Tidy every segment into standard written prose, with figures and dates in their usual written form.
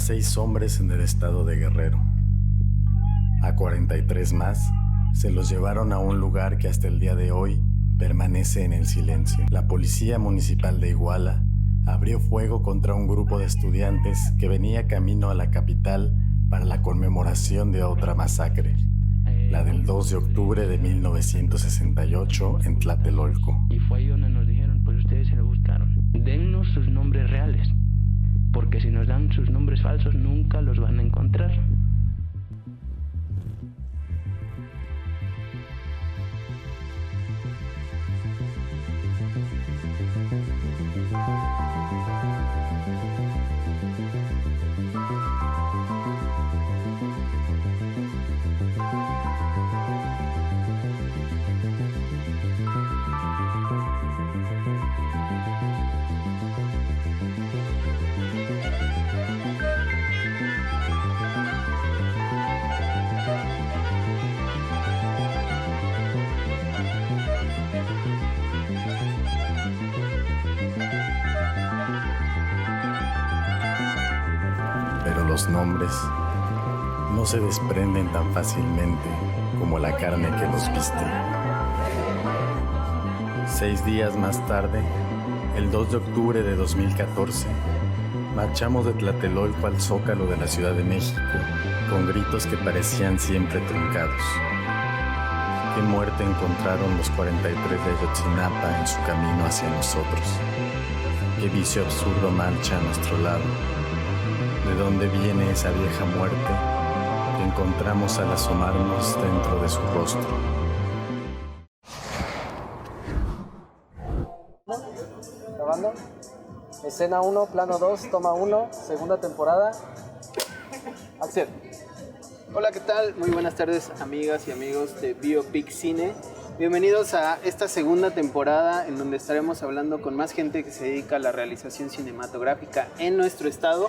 6 hombres en el estado de Guerrero. A 43 más se los llevaron a un lugar que hasta el día de hoy permanece en el silencio. La Policía Municipal de Iguala abrió fuego contra un grupo de estudiantes que venía camino a la capital para la conmemoración de otra masacre, la del 2 de octubre de 1968 en Tlatelolco. Y fue ahí donde nos dijeron, pues ustedes se lo buscaron. Dennos sus nombres reales, porque si nos dan sus nombres falsos nunca los van a encontrar. Pero los nombres no se desprenden tan fácilmente como la carne que los viste. 6 días más tarde, el 2 de octubre de 2014, marchamos de Tlatelolco al Zócalo de la Ciudad de México, con gritos que parecían siempre truncados. ¿Qué muerte encontraron los 43 de Ayotzinapa en su camino hacia nosotros? ¿Qué vicio absurdo marcha a nuestro lado? ¿De dónde viene esa vieja muerte que encontramos al asomarnos dentro de su rostro? Grabando. Escena 1, plano 2, toma 1, segunda temporada. Acción. Hola, ¿qué tal? Muy buenas tardes, amigas y amigos de Biopic Cine. Bienvenidos a esta segunda temporada en donde estaremos hablando con más gente que se dedica a la realización cinematográfica en nuestro estado.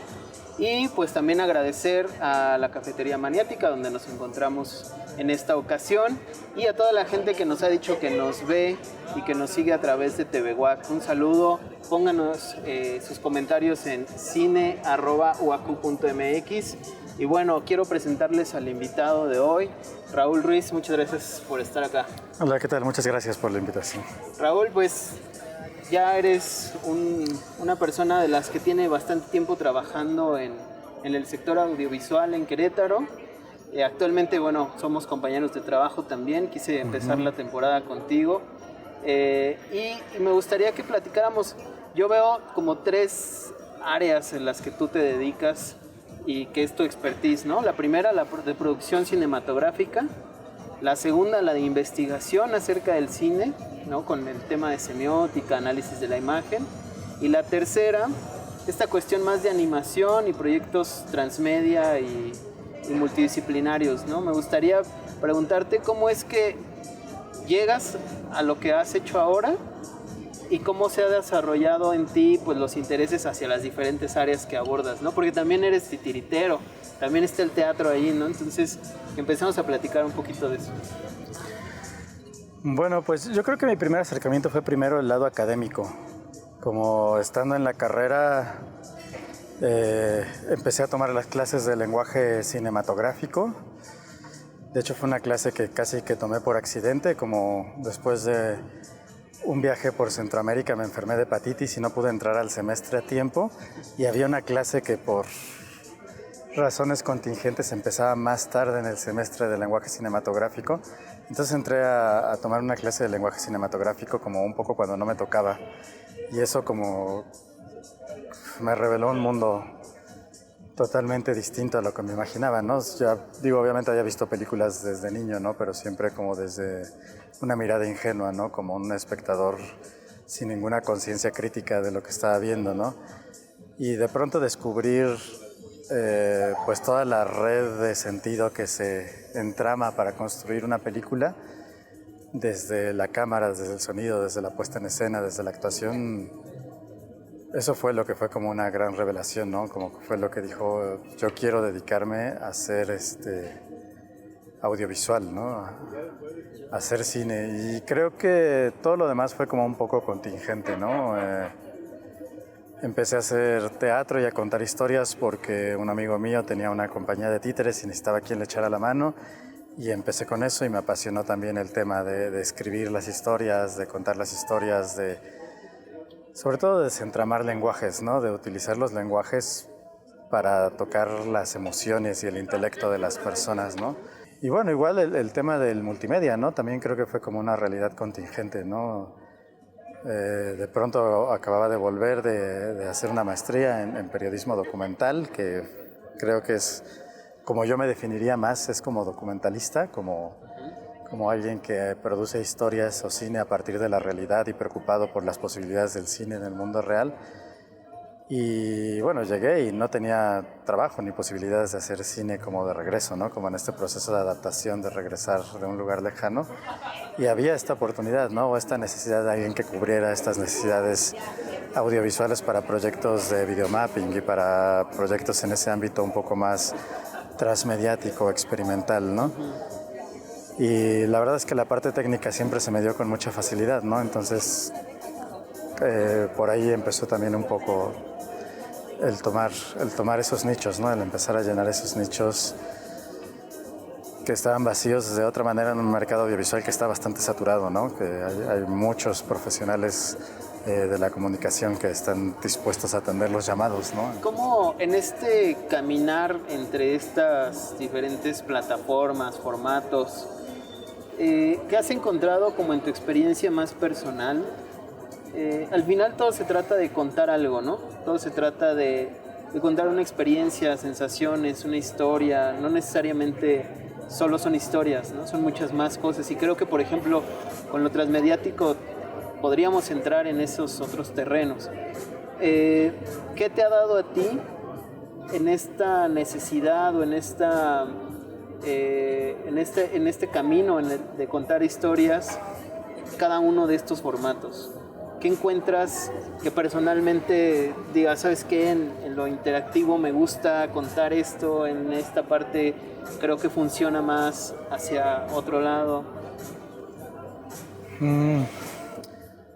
Y pues también agradecer a la Cafetería Maniática donde nos encontramos en esta ocasión y a toda la gente que nos ha dicho que nos ve y que nos sigue a través de TVWAC. Un saludo, pónganos sus comentarios en cine@uacu.mx. Y bueno, quiero presentarles al invitado de hoy, Raúl Ruiz. Muchas gracias por estar acá. Hola, ¿qué tal? Muchas gracias por la invitación. Raúl, pues ya eres una persona de las que tiene bastante tiempo trabajando en el sector audiovisual en Querétaro. Actualmente, bueno, somos compañeros de trabajo también. Quise empezar la temporada contigo. Y me gustaría que platicáramos. Yo veo como 3 áreas en las que tú te dedicas y que es tu expertise, ¿no? La primera, la de producción cinematográfica. La segunda, la de investigación acerca del cine, ¿no? Con el tema de semiótica, análisis de la imagen. Y la tercera, esta cuestión más de animación y proyectos transmedia y multidisciplinarios, ¿no? Me gustaría preguntarte cómo es que llegas a lo que has hecho ahora y cómo se ha desarrollado en ti, pues, los intereses hacia las diferentes áreas que abordas, ¿no? Porque también eres titiritero, también está el teatro ahí, ¿no? Entonces, empezamos a platicar un poquito de eso. Bueno, pues yo creo que mi primer acercamiento fue primero el lado académico. Como estando en la carrera, empecé a tomar las clases de lenguaje cinematográfico. De hecho, fue una clase que casi que tomé por accidente, como después de un viaje por Centroamérica me enfermé de hepatitis y no pude entrar al semestre a tiempo. Y había una clase que por razones contingentes empezaba más tarde en el semestre de lenguaje cinematográfico. Entonces entré a tomar una clase de lenguaje cinematográfico como un poco cuando no me tocaba. Y eso como me reveló un mundo totalmente distinto a lo que me imaginaba, ¿no? Ya digo, obviamente había visto películas desde niño, ¿no? Pero siempre como desde una mirada ingenua, ¿no? Como un espectador sin ninguna conciencia crítica de lo que estaba viendo, ¿no? Y de pronto descubrir pues toda la red de sentido que se entrama para construir una película, desde la cámara, desde el sonido, desde la puesta en escena, desde la actuación. Eso fue lo que fue como una gran revelación, ¿no? Como fue lo que dijo, yo quiero dedicarme a hacer audiovisual, ¿no? A hacer cine. Y creo que todo lo demás fue como un poco contingente, ¿no? Empecé a hacer teatro y a contar historias porque un amigo mío tenía una compañía de títeres y necesitaba quien le echara la mano. Y empecé con eso y me apasionó también el tema de escribir las historias, de contar las historias, sobre todo de desentramar lenguajes, ¿no? De utilizar los lenguajes para tocar las emociones y el intelecto de las personas, ¿no? Y bueno, igual el tema del multimedia, ¿no? También creo que fue como una realidad contingente, ¿no? De pronto acababa de volver de hacer una maestría en periodismo documental, que creo que es, como yo me definiría más, es como documentalista, como alguien que produce historias o cine a partir de la realidad y preocupado por las posibilidades del cine en el mundo real. Y bueno, llegué y no tenía trabajo ni posibilidades de hacer cine como de regreso, ¿no? Como en este proceso de adaptación, de regresar de un lugar lejano. Y había esta oportunidad, ¿no? O esta necesidad de alguien que cubriera estas necesidades audiovisuales para proyectos de videomapping y para proyectos en ese ámbito un poco más transmediático, experimental, ¿no? Y la verdad es que la parte técnica siempre se me dio con mucha facilidad, ¿no? Entonces, por ahí empezó también un poco el tomar esos nichos, ¿no? El empezar a llenar esos nichos que estaban vacíos de otra manera en un mercado audiovisual que está bastante saturado, ¿no? Que hay muchos profesionales de la comunicación que están dispuestos a atender los llamados, ¿no? ¿Cómo en este caminar entre estas diferentes plataformas, formatos, qué has encontrado como en tu experiencia más personal? Al final todo se trata de contar algo, ¿no? Todo se trata de contar una experiencia, sensaciones, una historia. No necesariamente solo son historias, ¿no? Son muchas más cosas. Y creo que, por ejemplo, con lo transmediático podríamos entrar en esos otros terrenos. ¿Qué te ha dado a ti en esta necesidad o en este camino de contar historias, cada uno de estos formatos? ¿Qué encuentras que personalmente digas, sabes qué, en lo interactivo me gusta contar esto, en esta parte creo que funciona más hacia otro lado?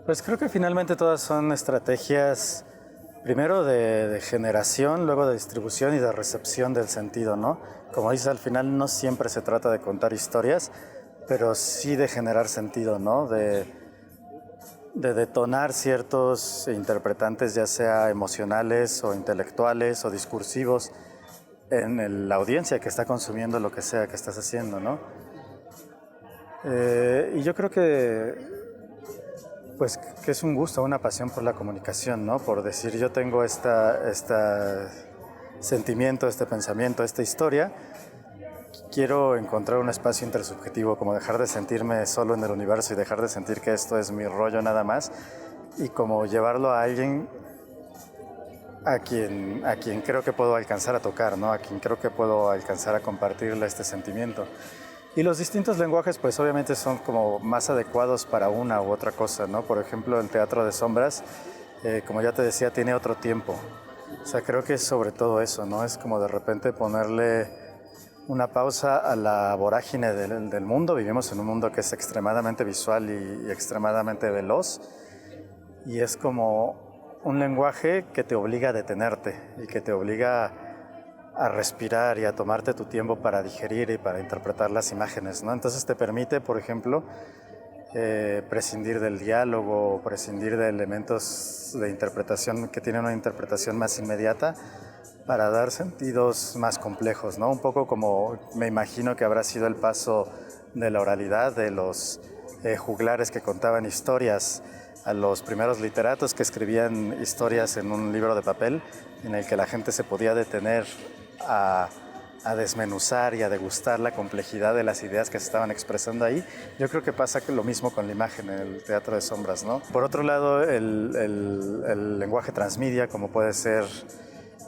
Pues creo que finalmente todas son estrategias, primero de generación, luego de distribución y de recepción del sentido, ¿no? Como dices, al final no siempre se trata de contar historias, pero sí de generar sentido, ¿no? De detonar ciertos interpretantes, ya sea emocionales o intelectuales o discursivos, en la audiencia que está consumiendo lo que sea que estás haciendo, ¿no? Y yo creo que es un gusto, una pasión por la comunicación, ¿no? Por decir, yo tengo este sentimiento, este pensamiento, esta historia. Quiero encontrar un espacio intersubjetivo, como dejar de sentirme solo en el universo y dejar de sentir que esto es mi rollo nada más, y como llevarlo a alguien a quien creo que puedo alcanzar a tocar, ¿no? A quien creo que puedo alcanzar a compartirle este sentimiento. Y los distintos lenguajes, pues obviamente son como más adecuados para una u otra cosa, ¿no? Por ejemplo, el teatro de sombras, como ya te decía, tiene otro tiempo. O sea, creo que es sobre todo eso, ¿no? Es como de repente ponerle una pausa a la vorágine del mundo. Vivimos en un mundo que es extremadamente visual y extremadamente veloz, y es como un lenguaje que te obliga a detenerte y que te obliga a respirar y a tomarte tu tiempo para digerir y para interpretar las imágenes, ¿no? Entonces te permite, por ejemplo, prescindir del diálogo, prescindir de elementos de interpretación que tienen una interpretación más inmediata, para dar sentidos más complejos, ¿no? Un poco como me imagino que habrá sido el paso de la oralidad, de los juglares que contaban historias, a los primeros literatos que escribían historias en un libro de papel, en el que la gente se podía detener a desmenuzar y a degustar la complejidad de las ideas que se estaban expresando ahí. Yo creo que pasa lo mismo con la imagen en el teatro de sombras, ¿no? Por otro lado, el lenguaje transmedia, como puede ser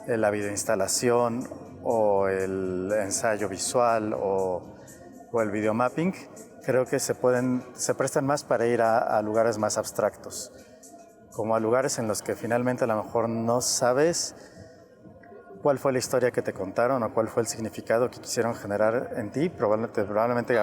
la videoinstalación o el ensayo visual o el videomapping, creo que se prestan más para ir a lugares más abstractos, como a lugares en los que finalmente a lo mejor no sabes cuál fue la historia que te contaron o cuál fue el significado que quisieron generar en ti. Probablemente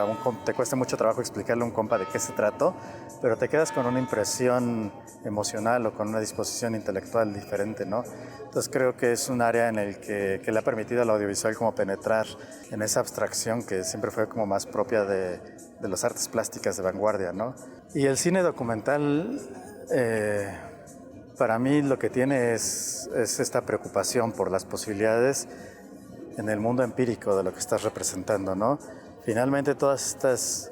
te cueste mucho trabajo explicarle a un compa de qué se trató, pero te quedas con una impresión emocional o con una disposición intelectual diferente, ¿no? Entonces creo que es un área en el que le ha permitido al audiovisual como penetrar en esa abstracción que siempre fue como más propia de las artes plásticas de vanguardia, ¿no? Y el cine documental, para mí lo que tiene es esta preocupación por las posibilidades en el mundo empírico de lo que estás representando, ¿no? Finalmente todas estas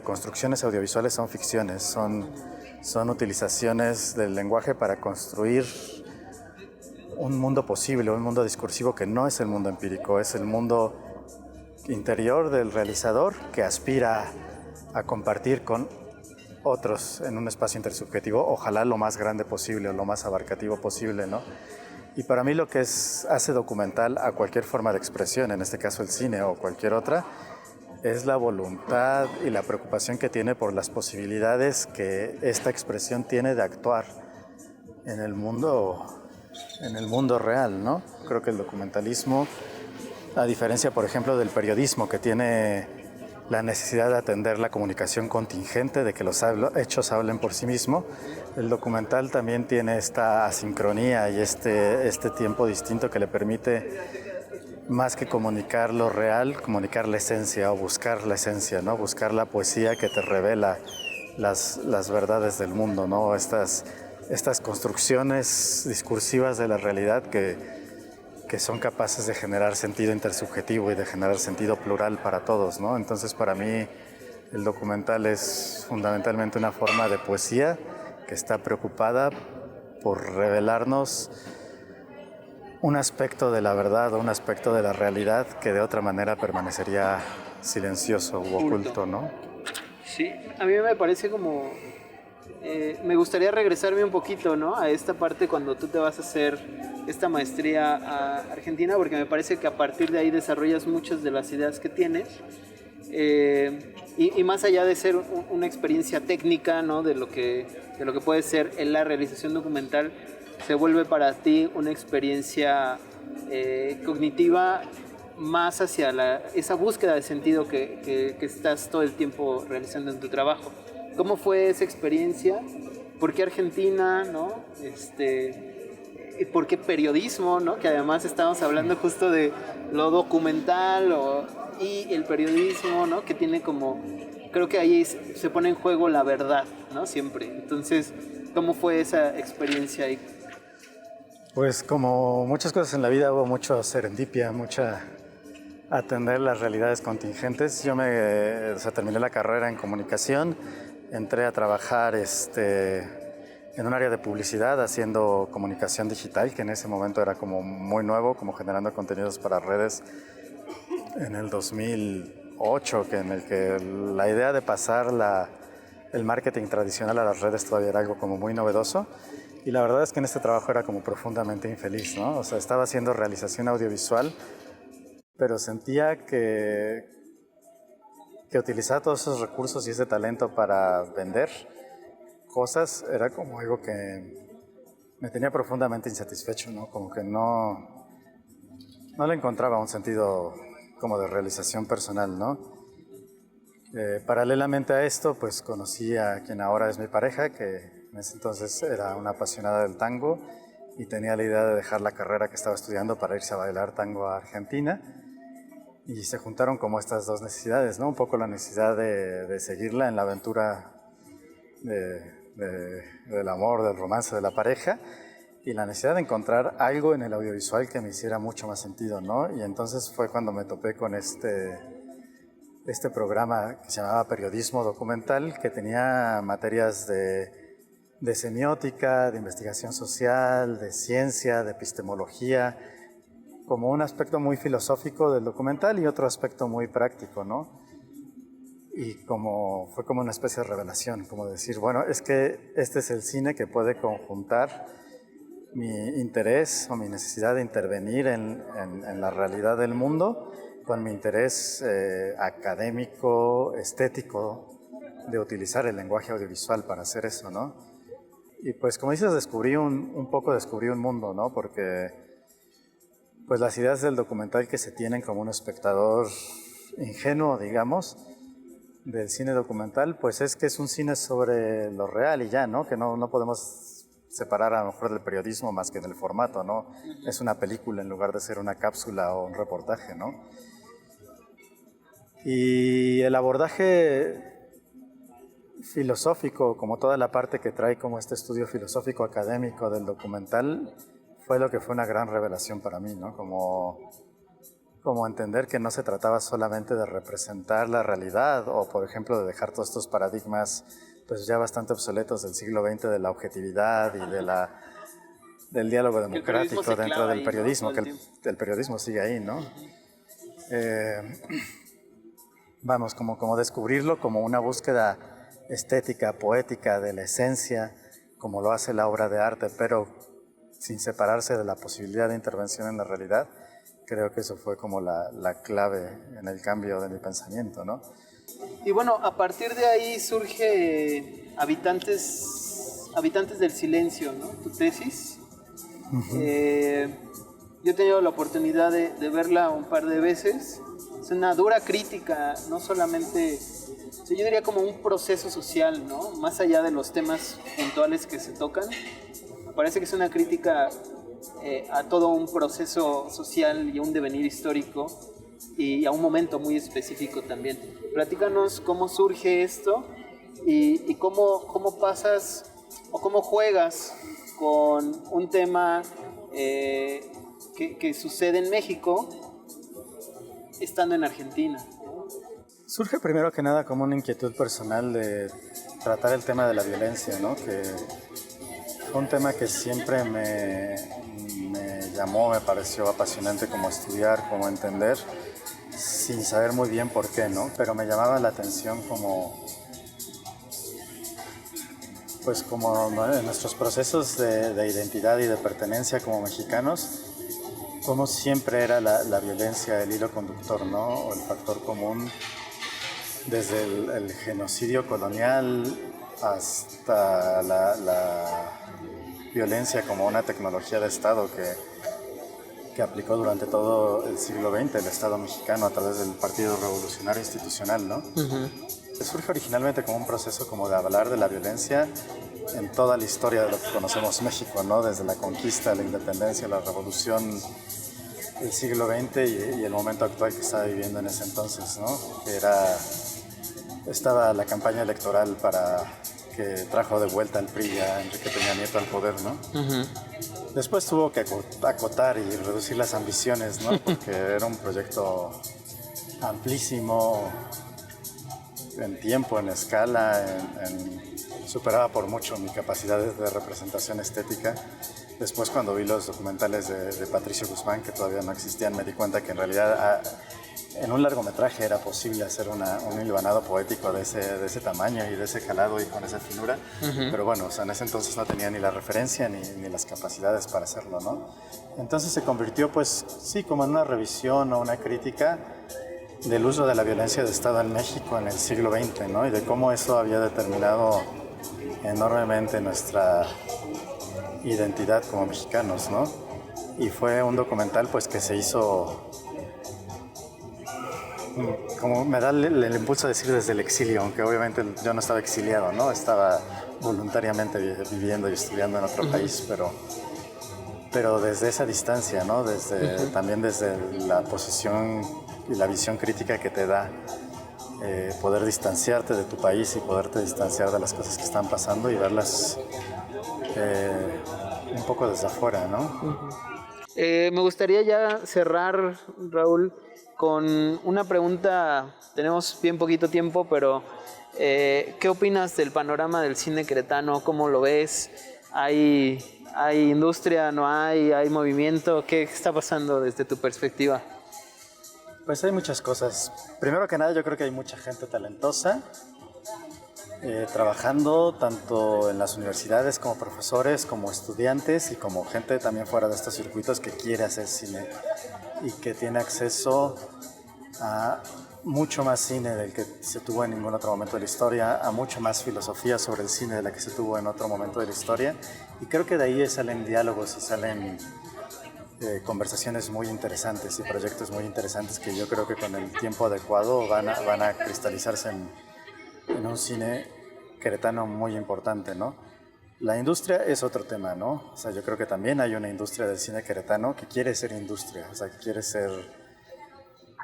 construcciones audiovisuales son ficciones, son utilizaciones del lenguaje para construir un mundo posible, un mundo discursivo que no es el mundo empírico, es el mundo interior del realizador que aspira a compartir con otros en un espacio intersubjetivo, ojalá lo más grande posible o lo más abarcativo posible, ¿no? Y para mí lo que hace documental a cualquier forma de expresión, en este caso el cine o cualquier otra, es la voluntad y la preocupación que tiene por las posibilidades que esta expresión tiene de actuar en el mundo real, ¿no? Creo que el documentalismo, a diferencia, por ejemplo, del periodismo, que tiene la necesidad de atender la comunicación contingente, de que los hechos hablen por sí mismos, el documental también tiene esta asincronía y este tiempo distinto que le permite, más que comunicar lo real, comunicar la esencia o buscar la esencia, ¿no? Buscar la poesía que te revela las verdades del mundo, ¿no? Estas construcciones discursivas de la realidad que son capaces de generar sentido intersubjetivo y de generar sentido plural para todos, ¿no? Entonces, para mí, el documental es fundamentalmente una forma de poesía que está preocupada por revelarnos un aspecto de la verdad o un aspecto de la realidad que de otra manera permanecería silencioso u oculto, ¿no? Sí, a mí me parece como... me gustaría regresarme un poquito, ¿no? A esta parte cuando tú te vas a hacer esta maestría a Argentina, porque me parece que a partir de ahí desarrollas muchas de las ideas que tienes. Y más allá de ser una experiencia técnica, ¿no? de lo que puede ser en la realización documental, se vuelve para ti una experiencia cognitiva más hacia esa búsqueda de sentido que estás todo el tiempo realizando en tu trabajo. ¿Cómo fue esa experiencia? ¿Por qué Argentina, no? ¿Por qué periodismo, no? Que además estamos hablando justo de lo documental y el periodismo, ¿no? Que tiene como... Creo que ahí se pone en juego la verdad, ¿no? Siempre. Entonces, ¿cómo fue esa experiencia ahí? Pues como muchas cosas en la vida hubo mucho serendipia, mucha atender las realidades contingentes. Yo terminé la carrera en comunicación, entré a trabajar en un área de publicidad haciendo comunicación digital, que en ese momento era como muy nuevo, como generando contenidos para redes en el 2008, en el que la idea de pasar el marketing tradicional a las redes todavía era algo como muy novedoso. Y la verdad es que en este trabajo era como profundamente infeliz, ¿no? O sea, estaba haciendo realización audiovisual, pero sentía que utilizar todos esos recursos y ese talento para vender cosas era como algo que me tenía profundamente insatisfecho, ¿no? Como que no le encontraba un sentido como de realización personal, ¿no? Paralelamente a esto, pues conocí a quien ahora es mi pareja, que en ese entonces era una apasionada del tango y tenía la idea de dejar la carrera que estaba estudiando para irse a bailar tango a Argentina. Y se juntaron como estas dos necesidades, ¿no? Un poco la necesidad de seguirla en la aventura del amor, del romance de la pareja, y la necesidad de encontrar algo en el audiovisual que me hiciera mucho más sentido, ¿no? Y entonces fue cuando me topé con este programa que se llamaba Periodismo Documental, que tenía materias de semiótica, de investigación social, de ciencia, de epistemología, como un aspecto muy filosófico del documental y otro aspecto muy práctico, ¿no? Y fue como una especie de revelación, como decir, bueno, es que este es el cine que puede conjuntar mi interés o mi necesidad de intervenir en la realidad del mundo con mi interés académico, estético, de utilizar el lenguaje audiovisual para hacer eso, ¿no? Y pues como dices, descubrí un mundo, ¿no? Porque pues las ideas del documental que se tienen como un espectador ingenuo, digamos, del cine documental, pues es que es un cine sobre lo real y ya, ¿no? Que no podemos separar a lo mejor del periodismo más que en el formato, ¿no? Es una película en lugar de ser una cápsula o un reportaje, ¿no? Y el abordaje filosófico, como toda la parte que trae como este estudio filosófico académico del documental, fue lo que fue una gran revelación para mí, ¿no? Como entender que no se trataba solamente de representar la realidad o, por ejemplo, de dejar todos estos paradigmas pues ya bastante obsoletos del siglo XX de la objetividad y del diálogo democrático dentro del periodismo, ¿no? Que el periodismo sigue ahí, ¿no? Vamos, como descubrirlo como una búsqueda estética, poética de la esencia, como lo hace la obra de arte, pero sin separarse de la posibilidad de intervención en la realidad. Creo que eso fue como la clave en el cambio de mi pensamiento, ¿no? Y bueno, a partir de ahí surge Habitantes del Silencio, ¿no? Tu tesis. Yo he tenido la oportunidad de verla un par de veces. Es una dura crítica, no solamente, yo diría como un proceso social, ¿no? Más allá de los temas puntuales que se tocan. Me parece que es una crítica a todo un proceso social y a un devenir histórico y a un momento muy específico también. Platícanos cómo surge esto y cómo pasas o cómo juegas con un tema que sucede en México estando en Argentina. Surge primero que nada como una inquietud personal de tratar el tema de la violencia, ¿no? Que fue un tema que siempre me llamó, me pareció apasionante como estudiar, como entender, sin saber muy bien por qué, ¿no? Pero me llamaba la atención como en nuestros procesos de identidad y de pertenencia como mexicanos, como siempre era la violencia el hilo conductor, ¿no? O el factor común, desde el genocidio colonial hasta la violencia como una tecnología de Estado que aplicó durante todo el siglo XX el Estado mexicano a través del Partido Revolucionario Institucional, ¿no? Surge originalmente como un proceso como de hablar de la violencia en toda la historia de lo que conocemos México, ¿no? Desde la conquista, la independencia, la revolución del siglo XX y el momento actual que estaba viviendo en ese entonces, ¿no? Que estaba la campaña electoral que trajo de vuelta al PRI a Enrique Peña Nieto al poder, ¿no? Después tuvo que acotar y reducir las ambiciones, ¿no? Porque era un proyecto amplísimo en tiempo, en escala, superaba por mucho mi capacidad de representación estética. Después, cuando vi los documentales de Patricio Guzmán, que todavía no existían, me di cuenta que en realidad en un largometraje era posible hacer un hilvanado poético de ese tamaño y de ese calado y con esa finura. Pero bueno, o sea, en ese entonces no tenía ni la referencia ni las capacidades para hacerlo, ¿no? Entonces se convirtió, pues, sí, como en una revisión o una crítica del uso de la violencia de Estado en México en el siglo XX, ¿no? Y de cómo eso había determinado enormemente nuestra identidad como mexicanos, ¿no? Y fue un documental, pues, que se hizo, como me da el impulso de decir desde el exilio, aunque obviamente yo no estaba exiliado, ¿no? Estaba voluntariamente viviendo y estudiando en otro país, pero desde esa distancia, ¿no? También desde la posición y la visión crítica que te da poder distanciarte de tu país y poderte distanciar de las cosas que están pasando y verlas un poco desde afuera, ¿no? Me gustaría ya cerrar, Raúl, con una pregunta. Tenemos bien poquito tiempo, pero ¿qué opinas del panorama del cine queretano? ¿Cómo lo ves? ¿Hay industria? ¿No hay? ¿Hay movimiento? ¿Qué está pasando desde tu perspectiva? Pues hay muchas cosas. Primero que nada, yo creo que hay mucha gente talentosa trabajando tanto en las universidades como profesores, como estudiantes y como gente también fuera de estos circuitos que quiere hacer cine y que tiene acceso a mucho más cine del que se tuvo en ningún otro momento de la historia, a mucho más filosofía sobre el cine de la que se tuvo en otro momento de la historia, y creo que de ahí salen diálogos y salen conversaciones muy interesantes y proyectos muy interesantes que yo creo que con el tiempo adecuado van a cristalizarse en un cine queretano muy importante, ¿no? La industria es otro tema, ¿no? O sea, yo creo que también hay una industria del cine queretano que quiere ser industria, o sea, que quiere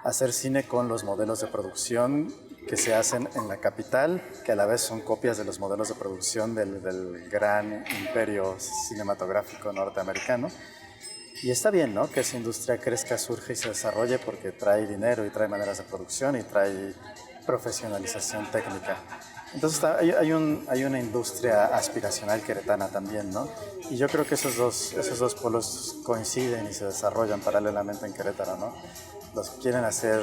hacer cine con los modelos de producción que se hacen en la capital, que a la vez son copias de los modelos de producción del gran imperio cinematográfico norteamericano. Y está bien, ¿no? Que esa industria crezca, surja y se desarrolle porque trae dinero y trae maneras de producción y trae profesionalización técnica. Entonces hay una industria aspiracional queretana también, ¿no? Y yo creo que esos dos polos coinciden y se desarrollan paralelamente en Querétaro, ¿no? Los que quieren hacer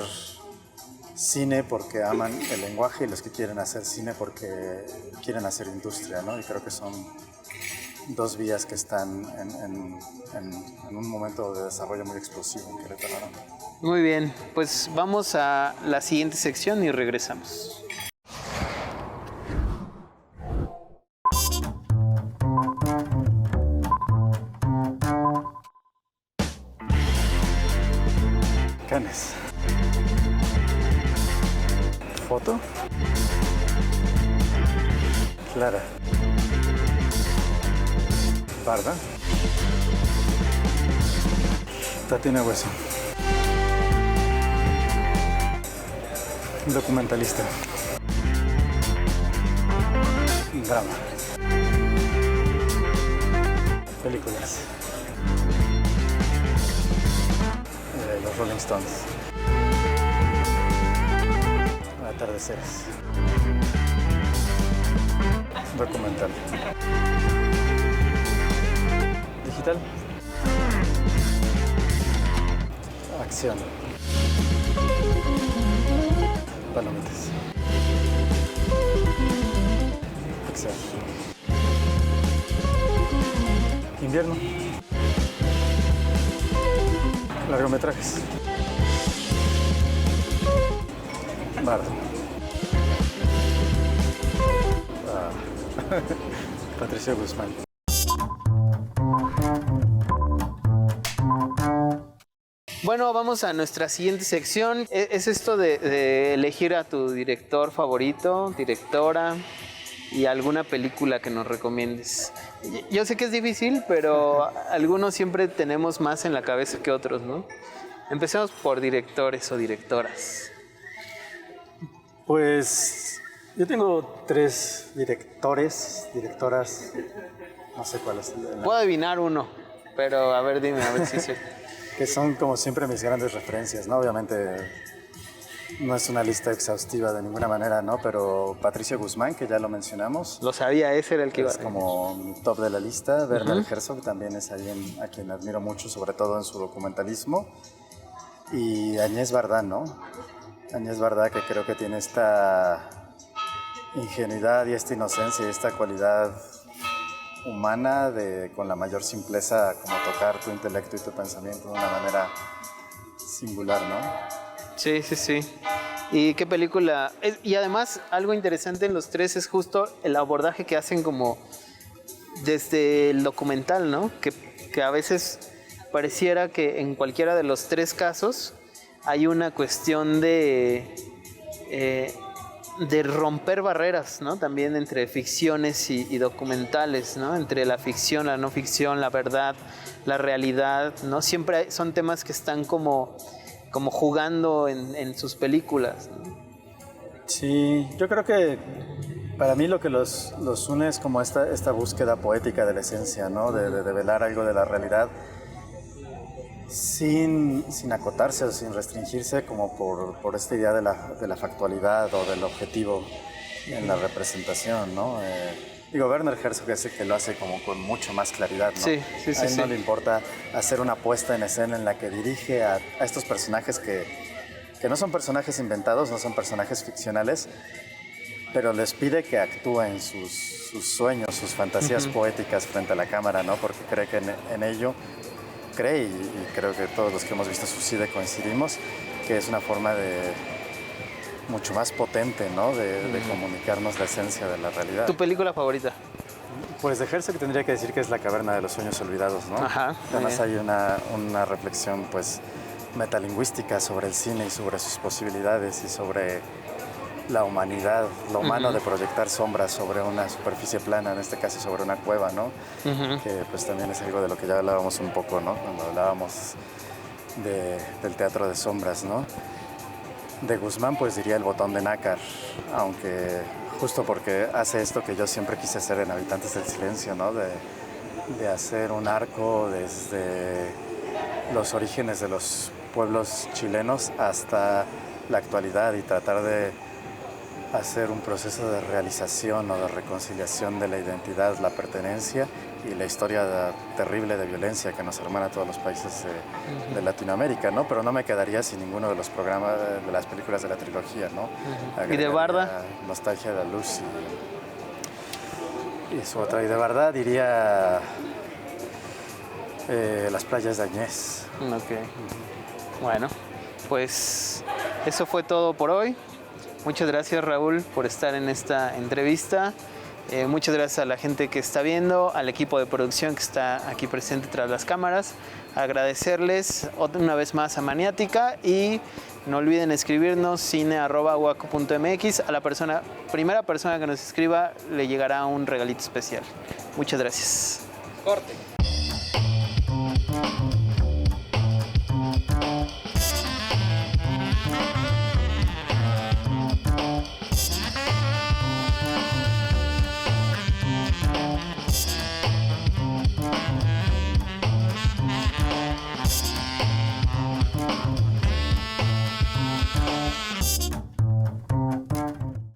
cine porque aman el lenguaje y los que quieren hacer cine porque quieren hacer industria, ¿no? Y creo que son dos vías que están en un momento de desarrollo muy explosivo en Querétaro, ¿no? Muy bien, pues vamos a la siguiente sección y regresamos. Canes. Foto. Clara. Parda. Tatiana Hueso. Documentalista. Drama. Películas. Los Rolling Stones. Atardeceres. Documental. Digital. Acción. Palomitas. Acción. Invierno. Largometrajes. Bardo. Patricia Guzmán. Bueno, vamos a nuestra siguiente sección. Es esto de elegir a tu director favorito, directora y alguna película que nos recomiendes. Yo sé que es difícil, pero algunos siempre tenemos más en la cabeza que otros, ¿no? Empecemos por directores o directoras. Pues yo tengo 3 directores, directoras, no sé cuáles. Puedo adivinar uno, pero a ver, dime, a ver si es cierto. Que son como siempre mis grandes referencias, ¿no? Obviamente no es una lista exhaustiva de ninguna manera, ¿no? Pero Patricia Guzmán, que ya lo mencionamos. Lo sabía, ese era el que iba a Es como mi top de la lista. Werner Herzog también es alguien a quien admiro mucho, sobre todo en su documentalismo. Y Agnès Varda, ¿no? Agnès Varda, que creo que tiene esta ingenuidad y esta inocencia y esta cualidad humana con la mayor simpleza, como tocar tu intelecto y tu pensamiento de una manera singular, ¿no? Sí, sí, sí. ¿Y qué película? Y además, algo interesante en los 3 es justo el abordaje que hacen como desde el documental, ¿no? Que a veces pareciera que en cualquiera de los 3 casos hay una cuestión de romper barreras, ¿no? También entre ficciones y documentales, ¿no? Entre la ficción, la no ficción, la verdad, la realidad, ¿no? Siempre son temas que están como jugando en sus películas, ¿no? Sí, yo creo que para mí lo que los une es como esta búsqueda poética de la esencia, ¿no? De develar algo de la realidad sin acotarse o sin restringirse como por esta idea de la factualidad o del objetivo en la representación, ¿no? Werner Herzog es el que lo hace como con mucho más claridad, ¿no? Sí, sí, sí. A él no le importa hacer una puesta en escena en la que dirige a estos personajes que no son personajes inventados, no son personajes ficcionales, pero les pide que actúen sus sueños, sus fantasías poéticas frente a la cámara, ¿no? Porque cree que en ello cree, y creo que todos los que hemos visto su cine coincidimos, que es una forma mucho más potente, ¿no? De comunicarnos la esencia de la realidad. ¿Tu película favorita? Pues de Herzog tendría que decir que es la caverna de los sueños olvidados, ¿no? Ajá, Además hay una reflexión pues metalingüística sobre el cine y sobre sus posibilidades y sobre la humanidad, lo humano de proyectar sombras sobre una superficie plana, en este caso sobre una cueva, ¿no? Que pues también es algo de lo que ya hablábamos un poco, ¿no? Cuando hablábamos del teatro de sombras, ¿no? De Guzmán pues diría El botón de nácar, aunque justo porque hace esto que yo siempre quise hacer en Habitantes del Silencio, ¿no? De hacer un arco desde los orígenes de los pueblos chilenos hasta la actualidad y tratar de hacer un proceso de realización o de reconciliación de la identidad, la pertenencia y la historia terrible de violencia que nos hermana a todos los países de Latinoamérica, ¿no? Pero no me quedaría sin ninguno de los programas, de las películas de la trilogía, ¿no? ¿Y de Barda? Nostalgia de la luz y su otra. Y de Barda diría Las playas de Añez. Ok. Bueno, pues eso fue todo por hoy. Muchas gracias, Raúl, por estar en esta entrevista. Muchas gracias a la gente que está viendo, al equipo de producción que está aquí presente tras las cámaras. Agradecerles una vez más a Maniática y no olviden escribirnos cine@waco.mx. A la primera persona que nos escriba le llegará un regalito especial. Muchas gracias. Corte.